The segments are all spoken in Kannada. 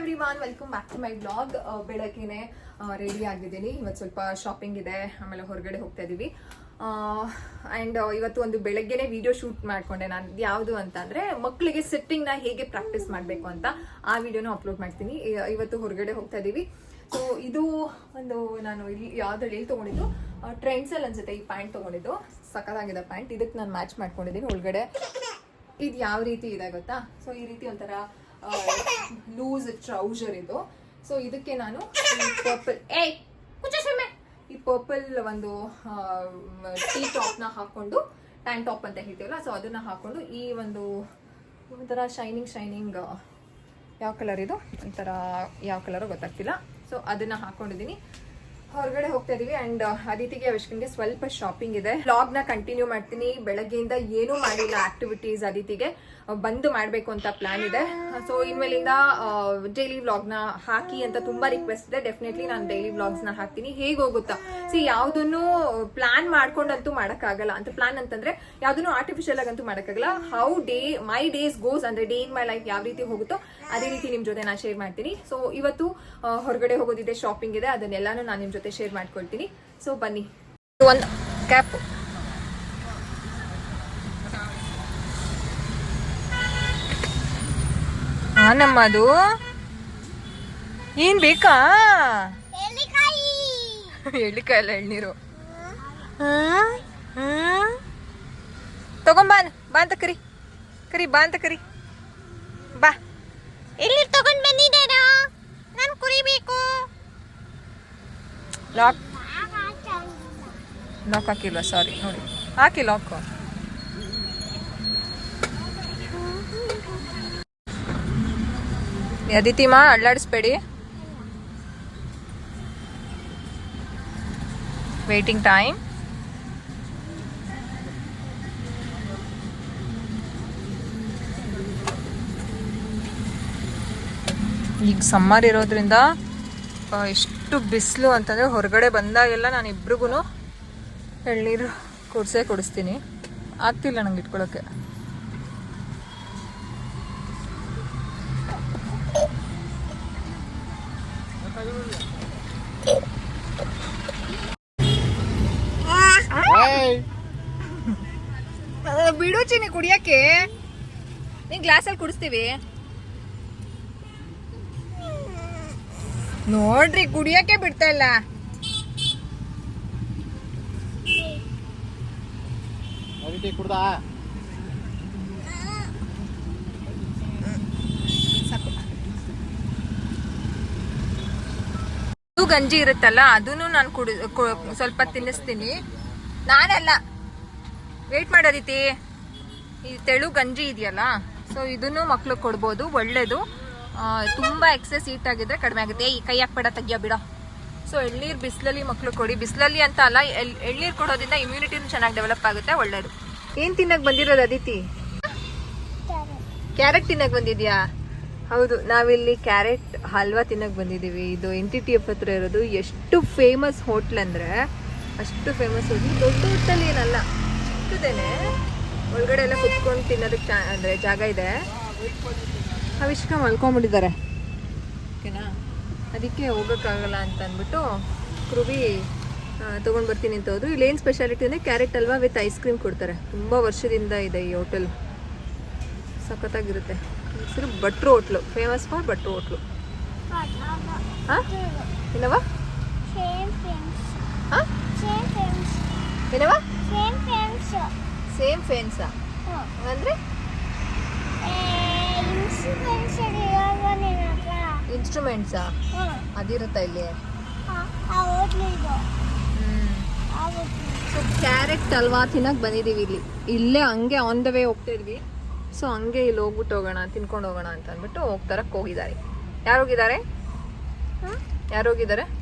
Everyone, welcome back to my blog. ಬೆಳಗ್ಗೆನೆ ರೆಡಿ ಆಗಿದ್ದೀನಿ. ಇವತ್ತು ಸ್ವಲ್ಪ ಶಾಪಿಂಗ್ ಇದೆ, ಆಮೇಲೆ ಹೊರಗಡೆ ಹೋಗ್ತಾ ಇದೀವಿ. ಆ್ಯಂಡ್ ಇವತ್ತು ಒಂದು ಬೆಳಗ್ಗೆನೆ ವಿಡಿಯೋ ಶೂಟ್ ಮಾಡ್ಕೊಂಡೆ ನಾನು. ಯಾವುದು ಅಂತಂದ್ರೆ ಮಕ್ಕಳಿಗೆ ಸೆಟ್ಟಿಂಗ್ನ ಹೇಗೆ ಪ್ರಾಕ್ಟೀಸ್ ಮಾಡಬೇಕು ಅಂತ ಆ ವಿಡಿಯೋನ ಅಪ್ಲೋಡ್ ಮಾಡ್ತೀನಿ. ಇವತ್ತು ಹೊರಗಡೆ ಹೋಗ್ತಾ ಇದೀವಿ. ಸೊ ಇದು ಒಂದು ನಾನು ಇಲ್ಲಿ ಯಾವ್ದ್ರಲ್ಲಿ ಎಲ್ಲಿ ತೊಗೊಂಡಿದ್ದು, ಟ್ರೆಂಡ್ಸಲ್ಲಿ ಅನ್ಸುತ್ತೆ ಈ ಪ್ಯಾಂಟ್ ತೊಗೊಂಡಿದ್ದು. ಸಖತ್ತಾಗಿದೆ ಪ್ಯಾಂಟ್. ಇದಕ್ಕೆ ನಾನು ಮ್ಯಾಚ್ ಮಾಡ್ಕೊಂಡಿದ್ದೀನಿ. ಒಳಗಡೆ ಇದು ಯಾವ ರೀತಿ ಇದೆ ಗೊತ್ತಾ? ಸೊ ಈ ರೀತಿ ಒಂಥರ ಲೂಸ್ ಟ್ರೌಸರ್ ಇದು. ಸೊ ಇದಕ್ಕೆ ನಾನು ಈ ಪರ್ಪಲ್ ಒಂದು ಟೀ ಟಾಪ್ನ ಹಾಕೊಂಡು, ಟ್ಯಾಂಕ್ ಟಾಪ್ ಅಂತ ಹೇಳ್ತೀವಲ್ಲ, ಸೊ ಅದನ್ನ ಹಾಕೊಂಡು ಈ ಒಂದು ಒಂಥರ ಶೈನಿಂಗ್ ಯಾವ ಕಲರ್ ಇದು, ಒಂಥರ ಯಾವ ಕಲರು ಗೊತ್ತಾಗ್ತಿಲ್ಲ. ಸೊ ಅದನ್ನ ಹಾಕೊಂಡಿದ್ದೀನಿ. ಹೊರಗಡೆ ಹೋಗ್ತಾ ಇದೀವಿ. ಅಂಡ್ ಅದಿತಿಗೆ ಅವಿಷ್ಕನ್ಗೆ ಸ್ವಲ್ಪ ಶಾಪಿಂಗ್ ಇದೆ. ವ್ಲಾಗ್ ನ ಕಂಟಿನ್ಯೂ ಮಾಡ್ತೀನಿ. ಬೆಳಗ್ಗೆಯಿಂದ ಏನೂ ಮಾಡಿಲ್ಲ ಆಕ್ಟಿವಿಟೀಸ್. ಅದಿತಿಗೆ ಬಂದು ಮಾಡ್ಬೇಕು ಅಂತ ಪ್ಲಾನ್ ಇದೆ. ಸೊ ಇನ್ಮೇಲಿಂದ ಡೈಲಿ ವ್ಲಾಗ್ ನ ಹಾಕಿ ಅಂತ ತುಂಬಾ ರಿಕ್ವೆಸ್ಟ್ ಇದೆ. ಡೆಫಿನೆಟ್ಲಿ ನಾನು ಡೈಲಿ ವ್ಲಾಗ್ಸ್ ನ ಹಾಕ್ತೀನಿ. ಹೇಗೆ ಹೋಗುತ್ತಾ ಯಾವ್ದನ್ನು ಪ್ಲಾನ್ ಮಾಡ್ಕೊಂಡಂತೂ ಮಾಡಕ್ಕಾಗಲ್ಲ. ಅಂತ ಪ್ಲಾನ್ ಅಂತಂದ್ರೆ ಯಾವ್ದನ್ನು ಆರ್ಟಿಫಿಷಿಯಲ್ ಆಗಂತೂ ಮಾಡಕ್ಕಾಗಲ್ಲ. ಹೌ ಮೈ ಡೇಸ್ ಗೋಸ್ ಅಂದ್ರೆ ಡೇ ಇನ್ ಮೈ ಲೈಫ್ ಯಾವ ರೀತಿ ಹೋಗುತ್ತೋ ಅದೇ ರೀತಿ ನಿಮ್ ಜೊತೆ ನಾನು ಶೇರ್ ಮಾಡ್ತೀನಿ. ಸೊ ಇವತ್ತು ಹೊರಗಡೆ ಹೋಗೋದಿದೆ, ಶಾಪಿಂಗ್ ಇದೆ, ಅದನ್ನೆಲ್ಲಾನು ನಾನು ನಿಮ್ ಜೊತೆ ಶೇರ್ ಮಾಡ್ಕೊಳ್ತೀನಿ. ಸೊ ಬನ್ನಿ. ಒಂದು ಕ್ಯಾಪ್ ನಮ್ಮದು ಏನ್ ಬೇಕಾ? ಎಳ್ಳಿಕಾಯಿ ಅಲ್ಲ, ಎಳ್ನೀರು. ತಗೊಂಬಾ ಬಾ ಅಂತ ಕರಿ ಬಾ ಅಂತ ಕರಿ ಬಾ. ಎಲ್ಲಿ ತಗೊಂಡ್ ಬಂದಿದ್ದಾರ? ನಾನು ಕುರಿಬೇಕು. ಲಾಕ್ ಹಾಕಿಲ್ವಾ? ಸಾರಿ, ನೋಡಿ ಹಾಕಿ ಲಾಕ್. ಅದಿತಿಮಾ ಅಳ್ಳಾಡಿಸ್ಬೇಡಿ. Waiting time. ಈಗ ಸಮ್ಮರ್ ಇರೋದ್ರಿಂದ ಎಷ್ಟು ಬಿಸಿಲು ಅಂತಂದರೆ ಹೊರಗಡೆ ಬಂದಾಗೆಲ್ಲ ನಾನು ಇಬ್ರಿಗೂ ಎಳ್ನೀರು ಕುಡಿಸ್ತೀನಿ. ಆಗ್ತಿಲ್ಲ ನಂಗೆ ಇಟ್ಕೊಳ್ಳೋಕ್ಕೆ. ಬಿಡು ಚಿನ್ನಿ ಕುಡಿಯಕ್ಕೆ. ನೀನ್ ಗ್ಲಾಸಲ್ಲಿ ಕುಡಿಸ್ತೀವಿ ನೋಡ್ರಿ, ಕುಡಿಯಕ್ಕೆ ಬಿಡ್ತಾ ಇಲ್ಲ. ಗಂಜಿ ಇರುತ್ತಲ್ಲ, ಅದನ್ನು ನಾನು ಸ್ವಲ್ಪ ತಿನ್ನಿಸ್ತೀನಿ. ನಾನಲ್ಲ, ವೇಟ್ ಮಾಡೋದಿತಿ. ಈ ತೆಳು ಗಂಜಿ ಇದೆಯಲ್ಲ, ಸೊ ಇದನ್ನು ಮಕ್ಳಿಗೆ ಕೊಡ್ಬೋದು, ಒಳ್ಳೇದು. ತುಂಬ ಎಕ್ಸೆಸ್ ಹೀಟ್ ಆಗಿದ್ರೆ ಕಡಿಮೆ ಆಗುತ್ತೆ. ಈ ಕೈ ಹಾಕ್ಬೇಡ, ತೆಗಿಯೋ ಬಿಡೋ. ಸೊ ಎಳ್ನೀರು ಬಿಸಿಲಲ್ಲಿ ಮಕ್ಳು ಕೊಡಿ. ಬಿಸಿಲಲ್ಲಿ ಅಂತ ಅಲ್ಲ, ಎಳ್ನೀರು ಕೊಡೋದ್ರಿಂದ ಇಮ್ಯುನಿಟಿನೂ ಚೆನ್ನಾಗಿ ಡೆವಲಪ್ ಆಗುತ್ತೆ, ಒಳ್ಳೇದು. ಏನ್ ತಿನ್ನಕ್ ಬಂದಿರೋದು ಅದಿತಿ? ಕ್ಯಾರೆಟ್ ತಿನ್ನಕ್ ಬಂದಿದ್ಯಾ? ಹೌದು, ನಾವಿಲ್ಲಿ ಕ್ಯಾರೆಟ್ ಹಲ್ವಾ ತಿನ್ನಕ್ ಬಂದಿದ್ದೀವಿ. ಇದು NTTF ಹತ್ರ ಇರೋದು. ಎಷ್ಟು ಫೇಮಸ್ ಹೋಟ್ಲ್ ಅಂದ್ರೆ ಅಷ್ಟು ಫೇಮಸ್ ಹೋಟ್ಲು. ದೊಡ್ಡ ಹೋಟೆಲ್ ಏನಲ್ಲ, ಚಿಕ್ಕದೇನೆ. ಒಳಗಡೆ ಎಲ್ಲ ಕುತ್ಕೊಂಡು ತಿನ್ನೋದಕ್ಕೆ ಅಂದ್ರೆ ಜಾಗ ಇದೆ. ಅವಿಷ್ಕ ಮಲ್ಕೊಂಡ್ಬಿಟ್ಟಿದ್ದಾರೆ, ಓಕೆನಾ? ಅದಕ್ಕೆ ಹೋಗೋಕ್ಕಾಗಲ್ಲ ಅಂತ ಅಂದ್ಬಿಟ್ಟು ಕೃವಿ ತೊಗೊಂಡು ಬರ್ತೀನಿ ಅಂತ ಹೋದ್ರು. ಇಲ್ಲಿ ಏನು ಸ್ಪೆಷಾಲಿಟಿ ಅಂದರೆ carrot halwa with ice cream ಕೊಡ್ತಾರೆ. ತುಂಬ ವರ್ಷದಿಂದ ಇದೆ ಈ ಹೋಟೆಲ್, ಸಖತ್ತಾಗಿರುತ್ತೆ. ಹೆಸರು ಭಟ್ರು ಹೋಟ್ಲು, ಫೇಮಸ್ ಫಾರ್ ಭಟ್ರು ಹೋಟ್ಲು. ಹಾಂ ಏನವ? ಹಾಂ ಏನವ? ಸೇಮ್ ಫೇನ್ಸಾ ಅಂದರೆ ಇನ್ಸ್ಟ್ರೂಮೆಂಟ್ಸಾ ಅದಿರುತ್ತಾ ಇಲ್ಲಿ? ಸೊ ಕ್ಯಾರೆಟ್ ಹಲ್ವಾ ತಿನ್ನಕ್ಕೆ ಬಂದಿದ್ದೀವಿ ಇಲ್ಲಿ. ಇಲ್ಲೇ ಹಂಗೆ ಆನ್ ದ ವೇ ಹೋಗ್ತಾ ಇದ್ವಿ. ಸೊ ಹಂಗೆ ಇಲ್ಲಿ ಹೋಗ್ಬಿಟ್ಟು ಹೋಗೋಣ, ತಿನ್ಕೊಂಡು ಹೋಗೋಣ ಅಂತ ಅಂದ್ಬಿಟ್ಟು ಹೋಗಿದ್ದಾರೆ. ಯಾರು ಹೋಗಿದ್ದಾರೆ?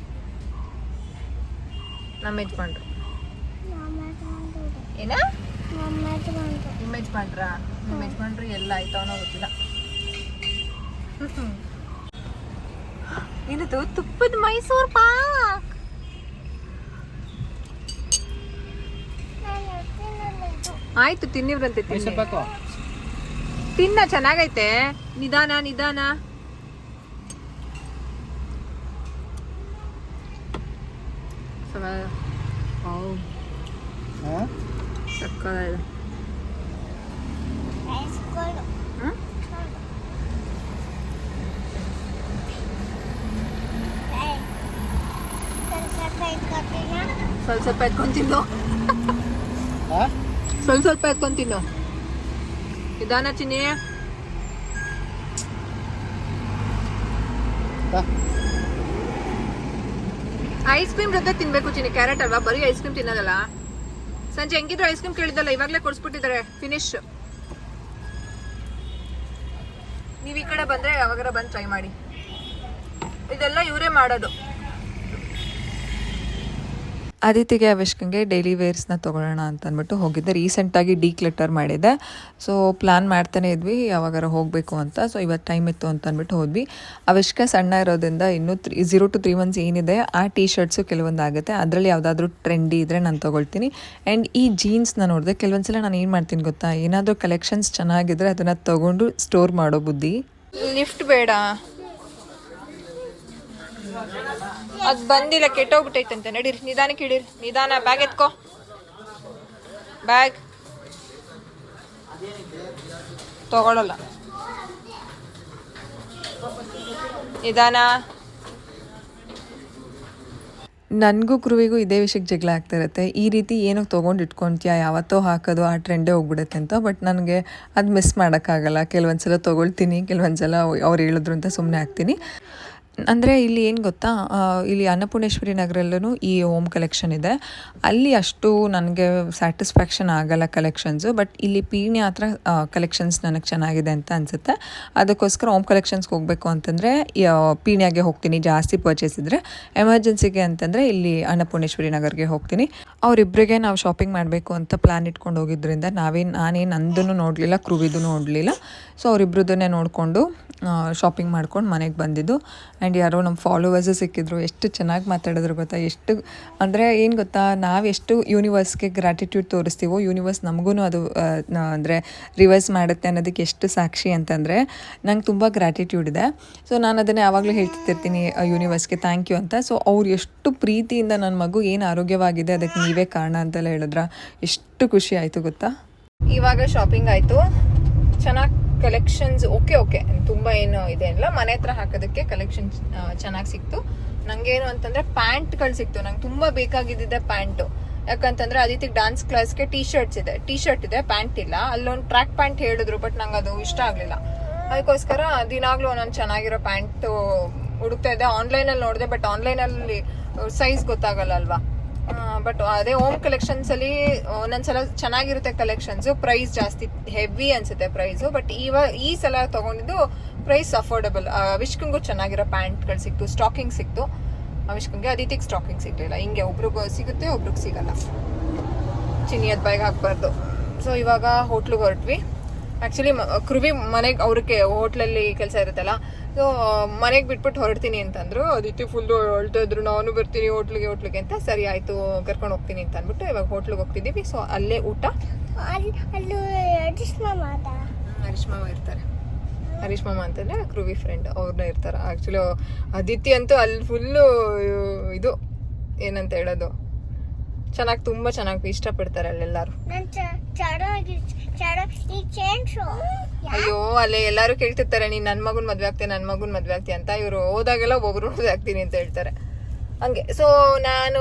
ನಮ್ಮ ಯಜಮಾನ್ರು. ಏನ ನಿಮ್ಮ ಯಜಮಾನ್ರಾ? ನಿಮ್ಮ ಯಜಮಾನ್ರು ಎಲ್ಲ ಆಯ್ತಾವನೋ ಗೊತ್ತಿಲ್ಲ. ಏನದು? ತುಪ್ಪದ ಮೈಸೂರು ಪಾಕ್. ಆಯ್ತು, ತಿನ್ನಿವ್ರಂತೆ. ತಿನ್ನ, ಚೆನ್ನಾಗೈತೆ. ನಿಧಾನ ನಿಧಾನ. ಸಕ್ಕತ್ತಾಗಿದೆ. ಸ್ವಲ್ಪ ಎತ್ಕೊಂಡು ತಿನ್ನು, ಸ್ವಲ್ಪ ಎತ್ಕೊಂಡು ತಿನ್ನು. ನಿಧಾನ ಚಿನ್ನಿ. ಐಸ್ ಕ್ರೀಮ್ ಜೊತೆ ತಿನ್ಬೇಕು ಚಿನ್ನಿ, ಕ್ಯಾರೆಟ್ ಅಲ್ವಾ, ಬರೀ ಐಸ್ ಕ್ರೀಮ್ ತಿನ್ನೋದಲ್ಲ. ಸಂಜೆ ಹೆಂಗಿದ್ರು ಐಸ್ ಕ್ರೀಮ್ ಕೇಳಿದ್ದಲ್ಲ, ಇವಾಗಲೇ ಕೊಡಿಸ್ಬಿಟ್ಟಿದ್ದಾರೆ, ಫಿನಿಶ್. ನೀವು ಈ ಕಡೆ ಬಂದರೆ ಯಾವಾಗಾರ ಬಂದು ಟ್ರೈ ಮಾಡಿ, ಇದೆಲ್ಲ ಇವರೇ ಮಾಡೋದು. ಆದಿತ್ಯಗೆ ಅವಶ್ಯಕಂಗೆ ಡೈಲಿ ವೇರ್ಸ್ನ ತೊಗೊಳ್ಳೋಣ ಅಂತ ಅಂದ್ಬಿಟ್ಟು ಹೋಗಿದ್ದೆ. ರೀಸೆಂಟಾಗಿ ಡೀಕ್ಲಟರ್ ಮಾಡಿದ್ದೆ. ಸೊ ಪ್ಲ್ಯಾನ್ ಮಾಡ್ತಾನೆ ಇದ್ವಿ ಯಾವಾಗಾರ ಹೋಗಬೇಕು ಅಂತ. ಸೊ ಇವತ್ತು ಟೈಮ್ ಇತ್ತು ಅಂತ ಅಂದ್ಬಿಟ್ಟು ಹೋದ್ವಿ. ಅವಶ್ಯಕ ಸಣ್ಣ ಇರೋದ್ರಿಂದ ಇನ್ನೂ 0 to 3 months ಏನಿದೆ ಆ ಟೀ ಶರ್ಟ್ಸು ಕೆಲವೊಂದು ಆಗುತ್ತೆ. ಅದರಲ್ಲಿ ಯಾವುದಾದ್ರೂ ಟ್ರೆಂಡಿ ಇದ್ದರೆ ನಾನು ತೊಗೊಳ್ತೀನಿ. ಆ್ಯಂಡ್ ಈ ಜೀನ್ಸ್ನ ನೋಡಿದೆ, ಕೆಲವೊಂದ್ಸಲ ನಾನು ಏನು ಮಾಡ್ತೀನಿ ಗೊತ್ತಾ, ಏನಾದರೂ ಕಲೆಕ್ಷನ್ಸ್ ಚೆನ್ನಾಗಿದ್ರೆ ಅದನ್ನು ತೊಗೊಂಡು ಸ್ಟೋರ್ ಮಾಡೋ ಬುದ್ಧಿ. ಲಿಫ್ಟ್ ಬೇಡ, ಅದು ಬಂದಿಲ್ಲ, ಕೆಟ್ಟೋಗ್ಬಿಟ್ಟೈತಂತೆ. ನಡೀರಿ, ನಿಧಾನಕ್ಕೆ ಇಡೀರಿ, ನಿಧಾನ. ಬ್ಯಾಗ್ ಎತ್ಕೋ, ಬ್ಯಾಗ್ ತಗೊಳ್ಳಲ್ಲ, ನಿಧಾನ. ನನಗೂ ಕ್ರೂವಿಗೂ ಇದೇ ವಿಷಯಕ್ಕೆ ಜಗಳ ಆಗ್ತಾ ಇರುತ್ತೆ. ಈ ರೀತಿ ಏನಕ್ಕೆ ತೊಗೊಂಡು ಇಟ್ಕೊಳ್ತೀಯಾ, ಯಾವತ್ತೋ ಹಾಕೋದು, ಆ ಟ್ರೆಂಡೇ ಹೋಗ್ಬಿಡುತ್ತೆ ಅಂತ. ಬಟ್ ನನಗೆ ಅದು ಮಿಸ್ ಮಾಡೋಕ್ಕಾಗಲ್ಲ. ಕೆಲವೊಂದು ಸಲ ತೊಗೊಳ್ತೀನಿ, ಕೆಲವೊಂದು ಸಲ ಅವ್ರು ಹೇಳಿದ್ರು ಅಂತ ಸುಮ್ಮನೆ ಆಗ್ತೀನಿ. ಅಂದರೆ ಇಲ್ಲಿ ಏನು ಗೊತ್ತಾ, ಇಲ್ಲಿ ಅನ್ನಪೂರ್ಣೇಶ್ವರಿ ನಗರಲ್ಲೂ ಈ ಹೋಮ್ ಕಲೆಕ್ಷನ್ ಇದೆ. ಅಲ್ಲಿ ಅಷ್ಟು ನನಗೆ ಸ್ಯಾಟಿಸ್ಫ್ಯಾಕ್ಷನ್ ಆಗಲ್ಲ ಕಲೆಕ್ಷನ್ಸು. ಬಟ್ ಇಲ್ಲಿ ಪೀಣ್ಯ ಹತ್ರ ಕಲೆಕ್ಷನ್ಸ್ ನನಗೆ ಚೆನ್ನಾಗಿದೆ ಅಂತ ಅನಿಸುತ್ತೆ. ಅದಕ್ಕೋಸ್ಕರ ಹೋಮ್ ಕಲೆಕ್ಷನ್ಸ್ಗೆ ಹೋಗಬೇಕು ಅಂತಂದರೆ ಪೀಣ್ಯಾಗೆ ಹೋಗ್ತೀನಿ ಜಾಸ್ತಿ ಪರ್ಚೇಸ್ ಇದ್ದರೆ. ಎಮರ್ಜೆನ್ಸಿಗೆ ಅಂತಂದರೆ ಇಲ್ಲಿ ಅನ್ನಪೂರ್ಣೇಶ್ವರಿ ನಗರ್ಗೆ ಹೋಗ್ತೀನಿ. ಅವರಿಬ್ಬರಿಗೆ ನಾವು ಶಾಪಿಂಗ್ ಮಾಡಬೇಕು ಅಂತ ಪ್ಲ್ಯಾನ್ ಇಟ್ಕೊಂಡು ಹೋಗಿದ್ದರಿಂದ ನಾನೇನು ನಂದೂ ನೋಡಲಿಲ್ಲ, ಕ್ರೂವಿದೂ ನೋಡಲಿಲ್ಲ. ಸೊ ಅವರಿಬ್ರದನ್ನೇ ನೋಡಿಕೊಂಡು ಶಾಪಿಂಗ್ ಮಾಡ್ಕೊಂಡು ಮನೆಗೆ ಬಂದಿದ್ದು. ಆ್ಯಂಡ್ ಯಾರೋ ನಮ್ಮ ಫಾಲೋವರ್ಸು ಸಿಕ್ಕಿದ್ರು, ಎಷ್ಟು ಚೆನ್ನಾಗಿ ಮಾತಾಡಿದ್ರು ಗೊತ್ತಾ. ಎಷ್ಟು ಅಂದರೆ ಏನು ಗೊತ್ತಾ, ನಾವೆಷ್ಟು ಯೂನಿವರ್ಸ್ಗೆ ಗ್ರ್ಯಾಟಿಟ್ಯೂಡ್ ತೋರಿಸ್ತೀವೋ, ಯೂನಿವರ್ಸ್ ನಮಗೂ ಅದು ಅಂದರೆ ರಿವರ್ಸ್ ಮಾಡುತ್ತೆ ಅನ್ನೋದಕ್ಕೆ ಎಷ್ಟು ಸಾಕ್ಷಿ ಅಂತಂದರೆ ನಂಗೆ ತುಂಬ ಗ್ರ್ಯಾಟಿಟ್ಯೂಡ್ ಇದೆ. ಸೊ ನಾನು ಅದನ್ನು ಯಾವಾಗಲೂ ಹೇಳ್ತಿರ್ತೀನಿ ಯೂನಿವರ್ಸ್ಗೆ ಥ್ಯಾಂಕ್ ಯು ಅಂತ. ಸೊ ಅವ್ರು ಎಷ್ಟು ಪ್ರೀತಿಯಿಂದ ನನ್ನ ಮಗು ಏನು ಆರೋಗ್ಯವಾಗಿದೆ ಅದಕ್ಕೆ ನೀವೇ ಕಾರಣ ಅಂತೆಲ್ಲ ಹೇಳಿದ್ರ, ಎಷ್ಟು ಖುಷಿ ಆಯಿತು ಗೊತ್ತಾ. ಇವಾಗ ಶಾಪಿಂಗ್ ಆಯಿತು, ಚೆನ್ನಾಗಿ ಕಲೆಕ್ಷನ್ಸ್ ಓಕೆ ತುಂಬ ಏನು ಇದೆ ಇಲ್ಲ. ಮನೆ ಹತ್ರ ಹಾಕೋದಕ್ಕೆ ಕಲೆಕ್ಷನ್ ಚೆನ್ನಾಗಿ ಸಿಕ್ತು. ನನಗೇನು ಅಂತಂದರೆ ಪ್ಯಾಂಟ್ಗಳು ಸಿಕ್ತು. ನಂಗೆ ತುಂಬ ಬೇಕಾಗಿದ್ದಿದೆ ಪ್ಯಾಂಟು. ಯಾಕಂತಂದರೆ ಆದಿತ್ಯಗೆ ಡ್ಯಾನ್ಸ್ ಕ್ಲಾಸ್ಗೆ ಟೀ ಶರ್ಟ್ ಇದೆ, ಪ್ಯಾಂಟ್ ಇಲ್ಲ. ಅಲ್ಲೊಂದು ಟ್ರ್ಯಾಕ್ ಪ್ಯಾಂಟ್ ಹೇಳಿದ್ರು, ಬಟ್ ನಂಗೆ ಅದು ಇಷ್ಟ ಆಗಲಿಲ್ಲ. ಅದಕ್ಕೋಸ್ಕರ ದಿನಾಗ್ಲೂ ನಾನು ಚೆನ್ನಾಗಿರೋ ಪ್ಯಾಂಟು ಹುಡುಕ್ತಾ ಇದ್ದೆ. ಆನ್ಲೈನಲ್ಲಿ ನೋಡಿದೆ, ಬಟ್ ಆನ್ಲೈನಲ್ಲಿ ಸೈಜ್ ಗೊತ್ತಾಗಲ್ಲ ಅಲ್ವಾ. ಬಟ್ ಅದೇ ಹೋಮ್ ಕಲೆಕ್ಷನ್ಸಲ್ಲಿ ಒಂದೊಂದ್ಸಲ ಚೆನ್ನಾಗಿರುತ್ತೆ ಕಲೆಕ್ಷನ್ಸು, ಪ್ರೈಸ್ ಜಾಸ್ತಿ ಹೆವಿ ಅನಿಸುತ್ತೆ ಪ್ರೈಸು. ಬಟ್ ಈ ಸಲ ತೊಗೊಂಡಿದ್ದು ಪ್ರೈಸ್ ಅಫೋರ್ಡಬಲ್. ಅವಿಷ್ಕಂಗೂ ಚೆನ್ನಾಗಿರೋ ಪ್ಯಾಂಟ್ಗಳು ಸಿಕ್ತು, ಸ್ಟಾಕಿಂಗ್ ಸಿಕ್ತು ಅವಿಷ್ಕಂಗೆ. ಆದಿತ್ಯಗೆ ಸ್ಟಾಕಿಂಗ್ ಸಿಗಲಿಲ್ಲ. ಹಿಂಗೆ ಒಬ್ರಿಗೆ ಸಿಗುತ್ತೆ, ಒಬ್ರಿಗೆ ಸಿಗಲ್ಲ. ಚಿನ್ನಿಯದ ಬೈಗೆ ಹಾಕ್ಬಾರ್ದು. ಸೊ ಇವಾಗ ಹೋಟ್ಲಿಗೆ ಹೊರಟ್ವಿ. ಆ್ಯಕ್ಚುಲಿ ಕ್ರೂವಿ ಮನೆಗೆ ಅವ್ರಿಗೆ ಹೋಟ್ಲಲ್ಲಿ ಕೆಲಸ ಇರುತ್ತಲ್ಲ, ಸೊ ಮನೆಗೆ ಬಿಟ್ಬಿಟ್ಟು ಹೊರಡ್ತೀನಿ ಅಂತಂದ್ರು. ಆದಿತ್ಯ ಫುಲ್ಲು ಹೊರಡ್ತಾ ಇದ್ರು, ನಾನು ಬರ್ತೀನಿ ಹೋಟ್ಲಿಗೆ ಅಂತ. ಸರಿ ಆಯಿತು, ಕರ್ಕೊಂಡು ಹೋಗ್ತೀನಿ ಅಂತ ಅಂದ್ಬಿಟ್ಟು ಇವಾಗ ಹೋಟ್ಲಿಗೆ ಹೋಗ್ತಿದ್ದೀವಿ. ಸೊ ಅಲ್ಲೇ ಊಟ. ಹರೀಶ್ ಮಾವ ಇರ್ತಾರೆ. ಹರೀಶ್ ಮಾಮ ಅಂತಂದರೆ ಕ್ರೂವಿ ಫ್ರೆಂಡ್, ಅವ್ರನ್ನ ಇರ್ತಾರೆ. ಆ್ಯಕ್ಚುಲಿ ಆದಿತ್ಯ ಅಂತೂ ಅಲ್ಲಿ ಫುಲ್ಲು ಇದು ಏನಂತ ಹೇಳೋದು, ತುಂಬ ಚೆನ್ನಾಗಿ ಇಷ್ಟಪಡ್ತಾರೆ ಅಲ್ಲೆಲ್ಲರೂ. ಅಯ್ಯೋ ಅಲ್ಲೇ ಎಲ್ಲರೂ ಕೇಳ್ತಿರ್ತಾರೆ, ನೀನು ನನ್ನ ಮಗನ ಮದುವೆ ಆಗ್ತೀನಿ ಅಂತ. ಇವರು ಹೋದಾಗೆಲ್ಲ ಒಬ್ಬರು ಮದುವೆ ಆಗ್ತೀನಿ ಅಂತ ಹೇಳ್ತಾರೆ ಹಂಗೆ. ಸೊ ನಾನು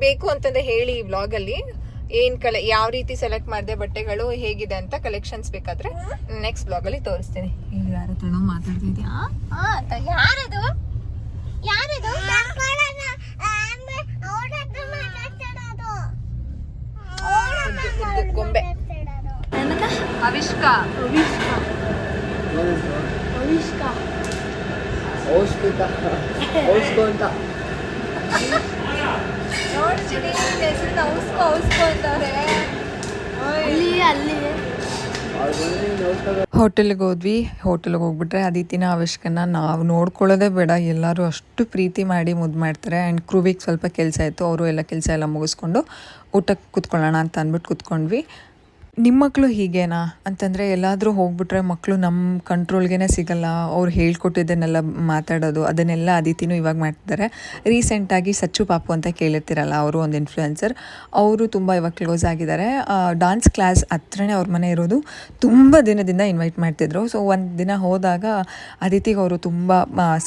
ಬೇಕು ಅಂತಂದ್ರೆ ಹೇಳಿ ಈ ವ್ಲಾಗಲ್ಲಿ ಯಾವ ರೀತಿ ಸೆಲೆಕ್ಟ್ ಮಾಡಿದೆ ಬಟ್ಟೆಗಳು ಹೇಗಿದೆ ಅಂತ ಕಲೆಕ್ಷನ್ಸ್ ಬೇಕಾದ್ರೆ ನೆಕ್ಸ್ಟ್ ವ್ಲಾಗಲ್ಲಿ ತೋರಿಸ್ತೀನಿ. ಇಲ್ಲಿ ಯಾರ ಹತ್ರನೋ ಮಾತಾಡ್ತಿದ್ಯಾ? ಯಾರದು ಗೊಂಬೆ ಅವಿಷ್ಕ ಹೋಟೆಲ್ಗೆ ಹೋಗ್ಬಿಟ್ರೆ ಆದಿತ್ಯನ ಅವಶ್ಯಕನ ನಾವು ನೋಡ್ಕೊಳ್ಳೋದೇ ಬೇಡ, ಎಲ್ಲರೂ ಅಷ್ಟು ಪ್ರೀತಿ ಮಾಡಿ ಮುದ್ದು ಮಾಡ್ತಾರೆ. ಆ್ಯಂಡ್ ಕ್ರೂವಿಗೆ ಸ್ವಲ್ಪ ಕೆಲಸ ಇತ್ತು, ಅವರು ಎಲ್ಲ ಕೆಲಸ ಎಲ್ಲ ಮುಗಿಸ್ಕೊಂಡು ಊಟಕ್ಕೆ ಕೂತ್ಕೊಳ್ಳೋಣ ಅಂತ ಅಂದ್ಬಿಟ್ಟು ಕೂತ್ಕೊಂಡ್ವಿ. ನಿಮ್ಮ ಮಕ್ಕಳು ಹೀಗೇನಾ ಅಂತಂದರೆ ಎಲ್ಲಾದರೂ ಹೋಗ್ಬಿಟ್ರೆ ಮಕ್ಕಳು ನಮ್ಮ ಕಂಟ್ರೋಲ್ಗೆ ಸಿಗಲ್ಲ, ಅವ್ರು ಹೇಳ್ಕೊಟ್ಟಿದ್ದನ್ನೆಲ್ಲ ಮಾತಾಡೋದು ಅದನ್ನೆಲ್ಲ ಅದಿತಿನೂ ಇವಾಗ ಮಾಡ್ತಿದ್ದಾರೆ. ರೀಸೆಂಟಾಗಿ ಸಚ್ಚು ಪಾಪು ಅಂತ ಕೇಳಿರ್ತೀರಲ್ಲ, ಅವರು ಒಂದು ಇನ್ಫ್ಲುಯೆನ್ಸರ್, ಅವರು ತುಂಬ ಇವಾಗ ಕ್ಲೋಸ್ ಆಗಿದ್ದಾರೆ. ಡಾನ್ಸ್ ಕ್ಲಾಸ್ ಹತ್ರನೇ ಅವ್ರ ಮನೆ ಇರೋದು, ತುಂಬ ದಿನದಿಂದ ಇನ್ವೈಟ್ ಮಾಡ್ತಿದ್ರು. ಸೊ ಒಂದು ದಿನ ಹೋದಾಗ ಅದಿತಿಗೆ ಅವರು ತುಂಬ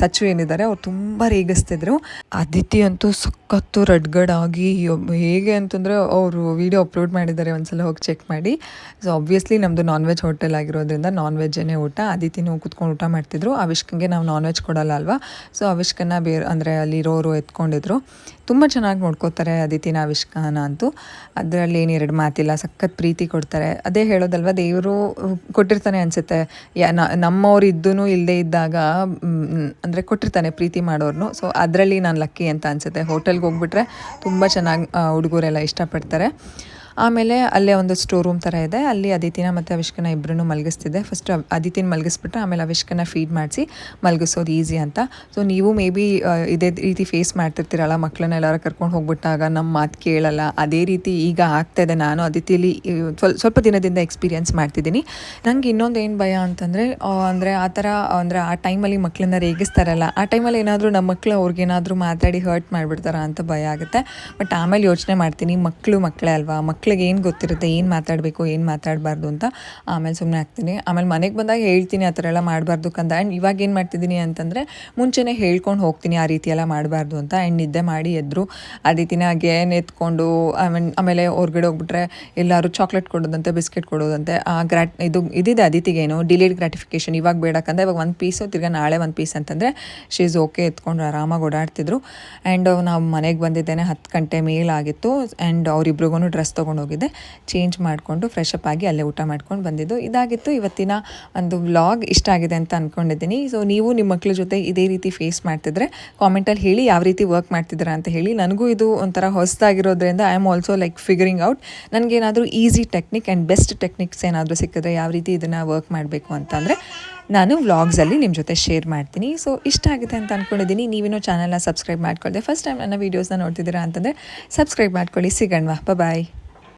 ಸಚ್ಚು ಏನಿದ್ದಾರೆ ಅವ್ರು ತುಂಬ ರೇಗಿಸ್ತಿದ್ರು. ಅದಿತಿ ಅಂತೂ ಸಖತ್ತು ರಡ್ಗಡಾಗಿ ಹೇಗೆ ಅಂತಂದರೆ ಅವರು ವೀಡಿಯೋ ಅಪ್ಲೋಡ್ ಮಾಡಿದ್ದಾರೆ, ಒಂದ್ಸಲ ಹೋಗಿ ಚೆಕ್ ಮಾಡಿ. ಸೊ ಆಬ್ವಿಯಸ್ಲಿ ನಮ್ಮದು ನಾನ್ ವೆಜ್ ಹೋಟೆಲ್ ಆಗಿರೋದ್ರಿಂದ ನಾನ್ ವೆಜ್ಜೇ ಊಟ. ಅದಿತಿನೂ ಕೂತ್ಕೊಂಡು ಊಟ ಮಾಡ್ತಿದ್ರು. ಅವಿಷ್ಕಂಗೆ ನಾವು ನಾನ್ ವೆಜ್ ಕೊಡೋಲ್ಲ ಅಲ್ವಾ, ಸೊ ಅವಿಷ್ಕನ್ನ ಬೇರೆ ಅಂದರೆ ಅಲ್ಲಿರೋರು ಎತ್ಕೊಂಡಿದ್ರು. ತುಂಬ ಚೆನ್ನಾಗಿ ನೋಡ್ಕೋತಾರೆ ಅದಿತಿನ ಅವಿಷ್ಕನ ಅಂತೂ, ಅದರಲ್ಲಿ ಏನು ಎರಡು ಮಾತಿಲ್ಲ, ಸಖತ್ ಪ್ರೀತಿ ಕೊಡ್ತಾರೆ. ಅದೇ ಹೇಳೋದಲ್ವ, ದೇವರು ಕೊಟ್ಟಿರ್ತಾನೆ ಅನಿಸುತ್ತೆ, ನಮ್ಮವ್ರು ಇದ್ದೂ ಇಲ್ಲದೇ ಇದ್ದಾಗ ಅಂದರೆ ಕೊಟ್ಟಿರ್ತಾನೆ ಪ್ರೀತಿ ಮಾಡೋರ್ನು. ಸೊ ಅದರಲ್ಲಿ ನಾನು ಲಕ್ಕಿ ಅಂತ ಅನಿಸುತ್ತೆ. ಹೋಟೆಲ್ಗೆ ಹೋಗ್ಬಿಟ್ರೆ ತುಂಬ ಚೆನ್ನಾಗಿ ಹುಡುಗರೆಲ್ಲ ಇಷ್ಟಪಡ್ತಾರೆ. ಆಮೇಲೆ ಅಲ್ಲೇ ಒಂದು ಸ್ಟೋರ್ ರೂಮ್ ಥರ ಇದೆ, ಅಲ್ಲಿ ಅದಿತಿನ ಮತ್ತು ಅವಿಷ್ಕನ ಇಬ್ಬರನ್ನು ಮಲಗಿಸ್ತಿದ್ದೆ. ಫಸ್ಟ್ ಅದಿತಿನ ಮಲಗಿಸ್ಬಿಟ್ರೆ ಆಮೇಲೆ ಅವಿಷ್ಕನ ಫೀಡ್ ಮಾಡಿಸಿ ಮಲಗಿಸೋದು ಈಸಿ ಅಂತ. ಸೊ ನೀವು ಮೇ ಬಿ ಇದೇ ರೀತಿ ಫೇಸ್ ಮಾಡ್ತಿರ್ತೀರಲ್ಲ, ಮಕ್ಕಳನ್ನ ಎಲ್ಲರೂ ಕರ್ಕೊಂಡು ಹೋಗ್ಬಿಟ್ಟಾಗ ನಮ್ಮ ಮಾತು ಕೇಳಲ್ಲ. ಅದೇ ರೀತಿ ಈಗ ಆಗ್ತಾಯಿದೆ. ನಾನು ಅದಿತಿಲಿ ಸ್ವಲ್ಪ ದಿನದಿಂದ ಎಕ್ಸ್ಪೀರಿಯೆನ್ಸ್ ಮಾಡ್ತಿದ್ದೀನಿ. ನಂಗೆ ಇನ್ನೊಂದು ಏನು ಭಯ ಅಂತಂದರೆ ಆ ಥರ ಅಂದರೆ ಆ ಟೈಮಲ್ಲಿ ಮಕ್ಕಳನ್ನ ರೇಗಿಸ್ತಾರಲ್ಲ, ಆ ಟೈಮಲ್ಲಿ ಏನಾದರೂ ನಮ್ಮ ಮಕ್ಕಳು ಅವ್ರಿಗೇನಾದರೂ ಮಾತಾಡಿ ಹರ್ಟ್ ಮಾಡಿಬಿಡ್ತಾರ ಅಂತ ಭಯ ಆಗುತ್ತೆ. ಬಟ್ ಆಮೇಲೆ ಯೋಚನೆ ಮಾಡ್ತೀನಿ, ಮಕ್ಕಳೇ ಅಲ್ವಾ, ಮಕ್ಕಳಿಗೆ ಏನು ಗೊತ್ತಿರುತ್ತೆ, ಏನು ಮಾತಾಡಬೇಕು ಏನು ಮಾತಾಡಬಾರ್ದು ಅಂತ. ಆಮೇಲೆ ಸುಮ್ಮನೆ ಆಗ್ತೀನಿ. ಆಮೇಲೆ ಮನೆಗೆ ಬಂದಾಗ ಹೇಳ್ತೀನಿ ಆ ಥರ ಎಲ್ಲ ಮಾಡಬಾರ್ದು ಕಂದ. ಆ್ಯಂಡ್ ಇವಾಗ ಏನು ಮಾಡ್ತಿದ್ದೀನಿ ಅಂತಂದರೆ ಮುಂಚೆನೇ ಹೇಳ್ಕೊಂಡು ಹೋಗ್ತೀನಿ ಆ ರೀತಿ ಎಲ್ಲ ಮಾಡಬಾರ್ದು ಅಂತ. ಆ್ಯಂಡ್ ನಿದ್ದೆ ಮಾಡಿ ಎದ್ರು ಅದಿತಿನ ಗೇನ್ ಎತ್ಕೊಂಡು ಆಮೇಲೆ ಹೊರ್ಗಡೆ ಹೋಗ್ಬಿಟ್ರೆ ಎಲ್ಲರೂ ಚಾಕ್ಲೇಟ್ ಕೊಡೋದಂತೆ, ಬಿಸ್ಕೆಟ್ ಕೊಡೋದಂತೆ. ಇದಿದೆ ಅದಿತಿಗೇನು ಡಿಲೇಡ್ ಗ್ರಾಟಿಫಿಕೇಷನ್, ಇವಾಗ ಬೇಡಕ್ಕಂದ್ರೆ ಇವಾಗ ಒಂದು ಪೀಸು ತಿರ್ಗಾ ನಾಳೆ ಒಂದು ಪೀಸ್ ಅಂತಂದರೆ ಶೀಸ್ ಓಕೆ ಎತ್ಕೊಂಡು ಆರಾಮಾಗಿ ಓಡಾಡ್ತಿದ್ರು. ಆ್ಯಂಡ್ ನಾವು ಮನೆಗೆ ಬಂದಿದ್ದೇನೆ 10 ಗಂಟೆ ಮೇಲಾಗಿತ್ತು. ಆ್ಯಂಡ್ ಅವರಿಬ್ರಿಗೂ ಡ್ರೆಸ್ ತೊಗೊಂಡು ಹೋಗಿದ್ದೆ, ಚೇಂಜ್ ಮಾಡಿಕೊಂಡು ಫ್ರೆಶ್ ಅಪ್ ಆಗಿ ಅಲ್ಲೇ ಊಟ ಮಾಡ್ಕೊಂಡು ಬಂದಿದ್ದು. ಇದಾಗಿತ್ತು ಇವತ್ತಿನ ಒಂದು ವ್ಲಾಗ್. ಇಷ್ಟ ಆಗಿದೆ ಅಂತ ಅಂದ್ಕೊಂಡಿದ್ದೀನಿ. ಸೊ ನೀವು ನಿಮ್ಮ ಮಕ್ಕಳ ಜೊತೆ ಇದೇ ರೀತಿ ಫೇಸ್ ಮಾಡ್ತಿದ್ರೆ ಕಾಮೆಂಟಲ್ಲಿ ಹೇಳಿ, ಯಾವ ರೀತಿ ವರ್ಕ್ ಮಾಡ್ತಿದ್ದೀರಾ ಅಂತ ಹೇಳಿ. ನನಗೂ ಇದು ಒಂಥರ ಹೊಸದಾಗಿರೋದ್ರಿಂದ I am also like figuring out. ನನಗೇನಾದರೂ easy technique and best techniques ಏನಾದರೂ ಸಿಕ್ಕಿದ್ರೆ ಯಾವ ರೀತಿ ಇದನ್ನು ವರ್ಕ್ ಮಾಡಬೇಕು ಅಂತಂದರೆ ನಾನು ವ್ಲಾಗ್ಸಲ್ಲಿ ನಿಮ್ಮ ಜೊತೆ ಶೇರ್ ಮಾಡ್ತೀನಿ. ಸೊ ಇಷ್ಟ ಆಗುತ್ತೆ ಅಂತ ಅಂದ್ಕೊಂಡಿದ್ದೀನಿ. ನೀವೇನೋ ಚಾನಲ್ನ ಸಬ್ಸ್ಕ್ರೈಬ್ ಮಾಡ್ಕೊಳ್ಳಿ, ಫಸ್ಟ್ ಟೈಮ್ ನನ್ನ ವೀಡಿಯೋಸ್ನ ನೋಡ್ತಿದ್ದೀರಾ ಅಂತಂದರೆ ಸಬ್ಸ್ಕ್ರೈಬ್ ಮಾಡ್ಕೊಳ್ಳಿ. ಸಿಗೋಣವಾ, ಬಾಯ್.